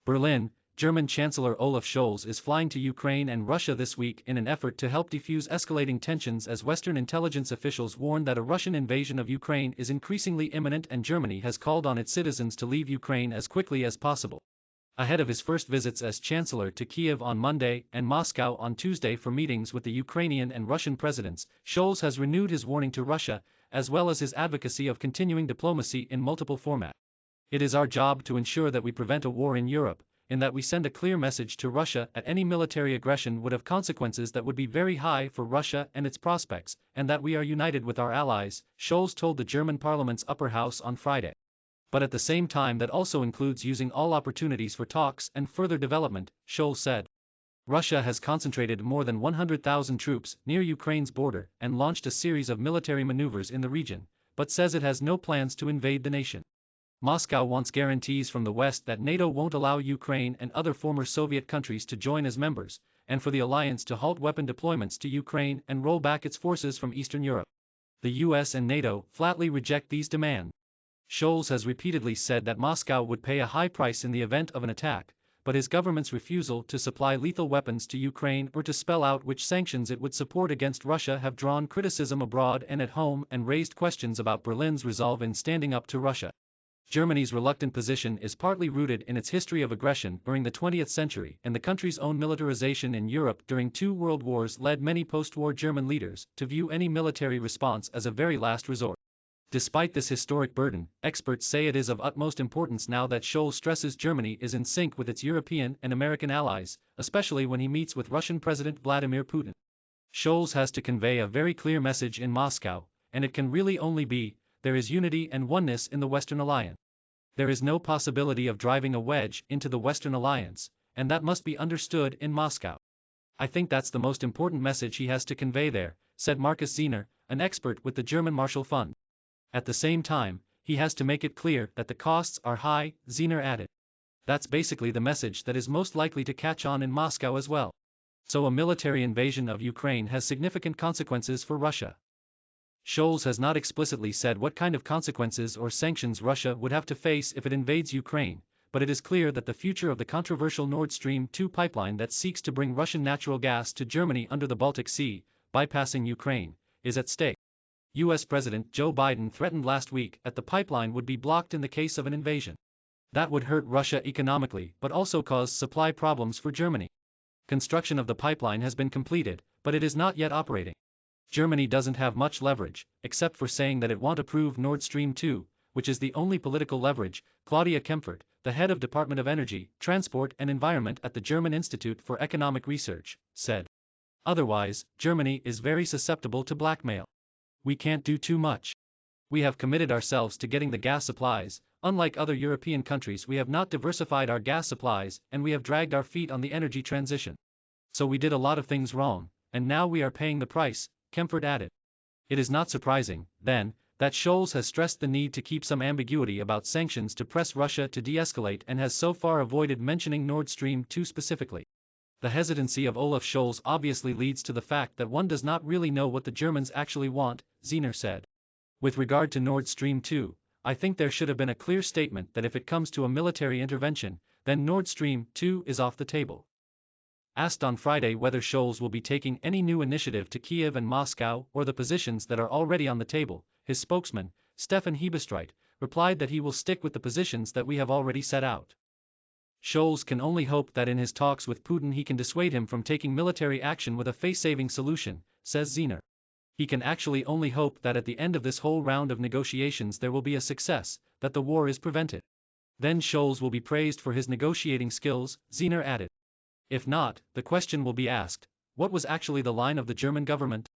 Berlin, German Chancellor Olaf Scholz is flying to Ukraine and Russia this week in an effort to help defuse escalating tensions as Western intelligence officials warn that a Russian invasion of Ukraine is increasingly imminent and Germany has called on its citizens to leave Ukraine as quickly as possible. Ahead of his first visits as Chancellor to Kyiv on Monday and Moscow on Tuesday for meetings with the Ukrainian and Russian presidents, Scholz has renewed his warning to Russia, as well as his advocacy of continuing diplomacy in multiple formats. It is our job to ensure that we prevent a war in Europe, in that we send a clear message to Russia that any military aggression would have consequences that would be very high for Russia and its prospects, and that we are united with our allies, Scholz told the German parliament's upper house on Friday. But at the same time that also includes using all opportunities for talks and further development, Scholz said. Russia has concentrated more than 100,000 troops near Ukraine's border and launched a series of military maneuvers in the region, but says it has no plans to invade the nation. Moscow wants guarantees from the West that NATO won't allow Ukraine and other former Soviet countries to join as members, and for the alliance to halt weapon deployments to Ukraine and roll back its forces from Eastern Europe. The US and NATO flatly reject these demands. Scholz has repeatedly said that Moscow would pay a high price in the event of an attack, but his government's refusal to supply lethal weapons to Ukraine or to spell out which sanctions it would support against Russia have drawn criticism abroad and at home and raised questions about Berlin's resolve in standing up to Russia. Germany's reluctant position is partly rooted in its history of aggression during the 20th century, and the country's own militarization in Europe during 2 world wars led many post-war German leaders to view any military response as a very last resort. Despite this historic burden, experts say it is of utmost importance now that Scholz stresses Germany is in sync with its European and American allies, especially when he meets with Russian President Vladimir Putin. Scholz has to convey a very clear message in Moscow, and it can really only be, there is unity and oneness in the Western alliance. There is no possibility of driving a wedge into the Western alliance, and that must be understood in Moscow. I think that's the most important message he has to convey there, said Markus Zehner, an expert with the German Marshall Fund. At the same time, he has to make it clear that the costs are high, Zehner added. That's basically the message that is most likely to catch on in Moscow as well. So a military invasion of Ukraine has significant consequences for Russia. Scholz has not explicitly said what kind of consequences or sanctions Russia would have to face if it invades Ukraine, but it is clear that the future of the controversial Nord Stream 2 pipeline that seeks to bring Russian natural gas to Germany under the Baltic Sea, bypassing Ukraine, is at stake. US President Joe Biden threatened last week that the pipeline would be blocked in the case of an invasion. That would hurt Russia economically but also cause supply problems for Germany. Construction of the pipeline has been completed, but it is not yet operating. Germany doesn't have much leverage, except for saying that it won't approve Nord Stream 2, which is the only political leverage, Claudia Kempfert, the head of Department of Energy, Transport and Environment at the German Institute for Economic Research, said. Otherwise, Germany is very susceptible to blackmail. We can't do too much. We have committed ourselves to getting the gas supplies. Unlike other European countries, we have not diversified our gas supplies, and we have dragged our feet on the energy transition. So we did a lot of things wrong, and now we are paying the price, Kempfert added. It is not surprising, then, that Scholz has stressed the need to keep some ambiguity about sanctions to press Russia to de-escalate and has so far avoided mentioning Nord Stream 2 specifically. The hesitancy of Olaf Scholz obviously leads to the fact that one does not really know what the Germans actually want, Zehner said. With regard to Nord Stream 2, I think there should have been a clear statement that if it comes to a military intervention, then Nord Stream 2 is off the table. Asked on Friday whether Scholz will be taking any new initiative to Kyiv and Moscow or the positions that are already on the table, his spokesman, Stefan Hebestreit, replied that he will stick with the positions that we have already set out. Scholz can only hope that in his talks with Putin he can dissuade him from taking military action with a face-saving solution, says Zehner. He can actually only hope that at the end of this whole round of negotiations there will be a success, that the war is prevented. Then Scholz will be praised for his negotiating skills, Zehner added. If not, the question will be asked, what was actually the line of the German government?